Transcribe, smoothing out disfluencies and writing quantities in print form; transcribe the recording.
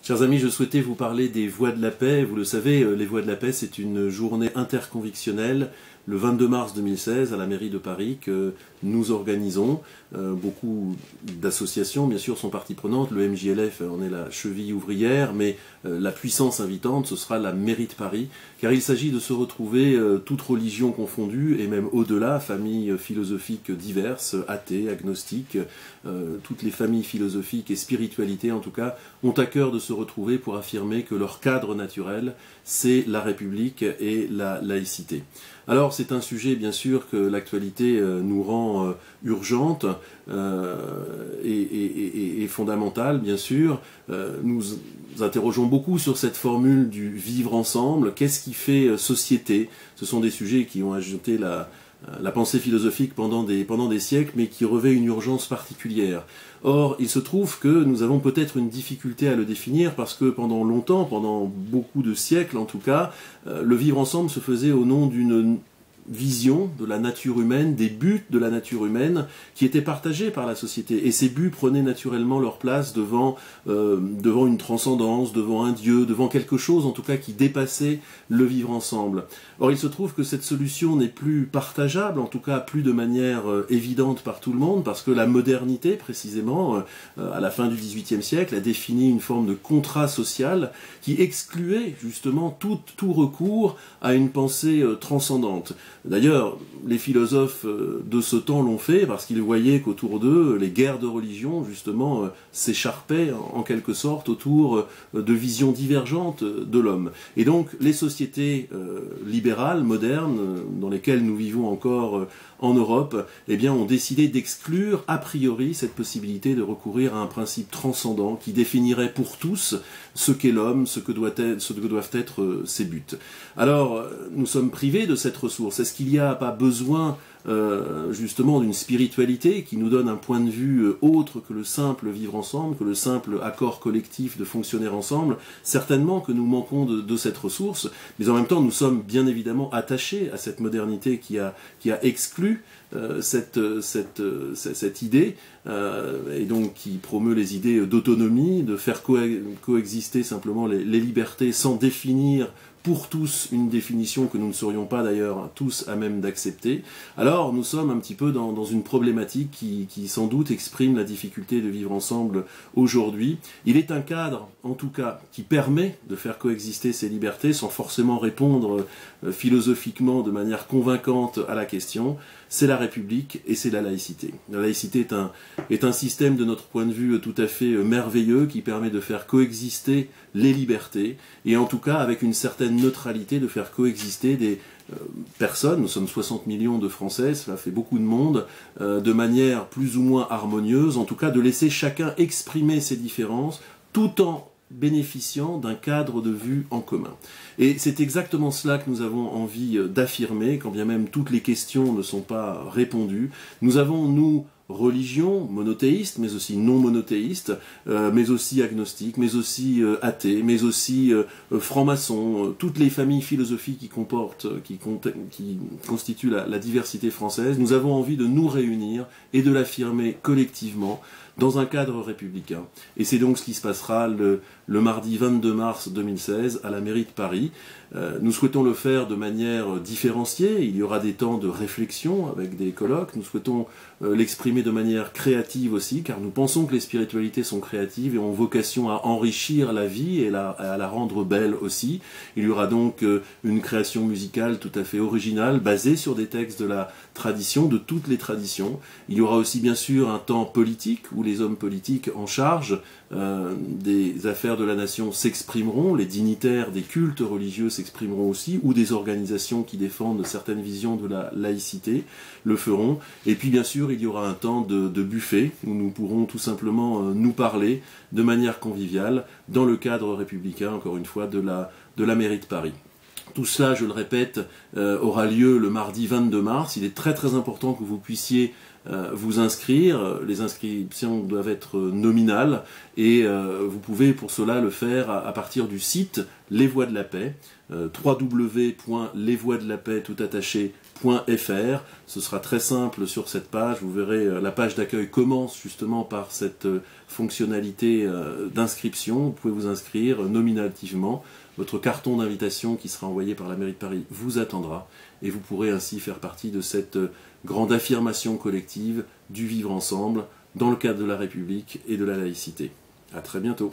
Chers amis, je souhaitais vous parler des Voix de la Paix. Vous le savez, les Voix de la Paix, c'est une journée interconvictionnelle le 22 mars 2016 à la mairie de Paris que nous organisons. Beaucoup d'associations, bien sûr, sont partie prenante. Le MJLF en est la cheville ouvrière, mais la puissance invitante, ce sera la mairie de Paris, car il s'agit de se retrouver, toutes religions confondues, et même au-delà, familles philosophiques diverses, athées, agnostiques, toutes les familles philosophiques et spiritualités, en tout cas, ont à cœur de se retrouver pour affirmer que leur cadre naturel, c'est la République et la laïcité. Alors c'est un sujet bien sûr que l'actualité nous rend urgente et fondamentale bien sûr. Nous interrogeons beaucoup sur cette formule du vivre ensemble. Qu'est-ce qui fait société? Ce sont des sujets qui ont agité la pensée philosophique pendant des siècles, mais qui revêt une urgence particulière. Or, il se trouve que nous avons peut-être une difficulté à le définir, parce que pendant longtemps, pendant beaucoup de siècles en tout cas, le vivre ensemble se faisait au nom d'une vision de la nature humaine, des buts de la nature humaine qui étaient partagés par la société. Et ces buts prenaient naturellement leur place devant une transcendance, devant un Dieu, devant quelque chose en tout cas qui dépassait le vivre ensemble. Or il se trouve que cette solution n'est plus partageable, en tout cas plus de manière évidente par tout le monde, parce que la modernité précisément, à la fin du XVIIIe siècle, a défini une forme de contrat social qui excluait justement tout recours à une pensée transcendante. D'ailleurs, les philosophes de ce temps l'ont fait parce qu'ils voyaient qu'autour d'eux, les guerres de religion, justement, s'écharpaient en quelque sorte autour de visions divergentes de l'homme. Et donc, les sociétés libérales, modernes, dans lesquelles nous vivons encore en Europe, eh bien, ont décidé d'exclure a priori cette possibilité de recourir à un principe transcendant qui définirait pour tous ce qu'est l'homme, ce que doivent être ses buts. Alors, nous sommes privés de cette ressource. Est-ce qu'il n'y a pas besoin justement d'une spiritualité qui nous donne un point de vue autre que le simple vivre ensemble, que le simple accord collectif de fonctionner ensemble? Certainement que nous manquons de cette ressource, mais en même temps nous sommes bien évidemment attachés à cette modernité qui a exclu cette idée, et donc qui promeut les idées d'autonomie, de faire coexister simplement les libertés sans définir pour tous une définition que nous ne serions pas d'ailleurs tous à même d'accepter. Alors nous sommes un petit peu dans une problématique qui sans doute exprime la difficulté de vivre ensemble aujourd'hui. Il est un cadre, en tout cas, qui permet de faire coexister ces libertés sans forcément répondre philosophiquement de manière convaincante à la question. C'est la République et c'est la laïcité. La laïcité est un système de notre point de vue tout à fait merveilleux qui permet de faire coexister les libertés et en tout cas avec une certaine neutralité de faire coexister des personnes, nous sommes 60 millions de Français, cela fait beaucoup de monde, de manière plus ou moins harmonieuse, en tout cas de laisser chacun exprimer ses différences tout en bénéficiant d'un cadre de vue en commun. Et c'est exactement cela que nous avons envie d'affirmer, quand bien même toutes les questions ne sont pas répondues. Nous avons, nous, religion, monothéiste, mais aussi non monothéiste, mais aussi agnostique, mais aussi athée, mais aussi franc-maçon, toutes les familles philosophiques qui constituent la diversité française. Nous avons envie de nous réunir et de l'affirmer collectivement dans un cadre républicain. Et c'est donc ce qui se passera le mardi 22 mars 2016 à la mairie de Paris. Nous souhaitons le faire de manière différenciée. Il y aura des temps de réflexion avec des colloques. Nous souhaitons l'exprimer de manière créative aussi, car nous pensons que les spiritualités sont créatives et ont vocation à enrichir la vie et à la rendre belle aussi. Il y aura donc une création musicale tout à fait originale, basée sur des textes de la tradition, de toutes les traditions. Il y aura aussi bien sûr un temps politique, où les hommes politiques en charge des affaires de la nation s'exprimeront, les dignitaires des cultes religieux s'exprimeront aussi, ou des organisations qui défendent certaines visions de la laïcité le feront. Et puis bien sûr, il y aura un temps de buffet, où nous pourrons tout simplement nous parler de manière conviviale, dans le cadre républicain, encore une fois, de la mairie de Paris. Tout cela, je le répète, aura lieu le mardi 22 mars. Il est très très important que vous puissiez vous inscrire. Les inscriptions doivent être nominales et vous pouvez pour cela le faire à partir du site Les Voix de la Paix, www.lesvoixdelapaix Ce sera très simple sur cette page. Vous verrez, la page d'accueil commence justement par cette fonctionnalité d'inscription. Vous pouvez vous inscrire nominativement. Votre carton d'invitation qui sera envoyé par la mairie de Paris vous attendra et vous pourrez ainsi faire partie de cette grande affirmation collective du vivre ensemble dans le cadre de la République et de la laïcité. À très bientôt.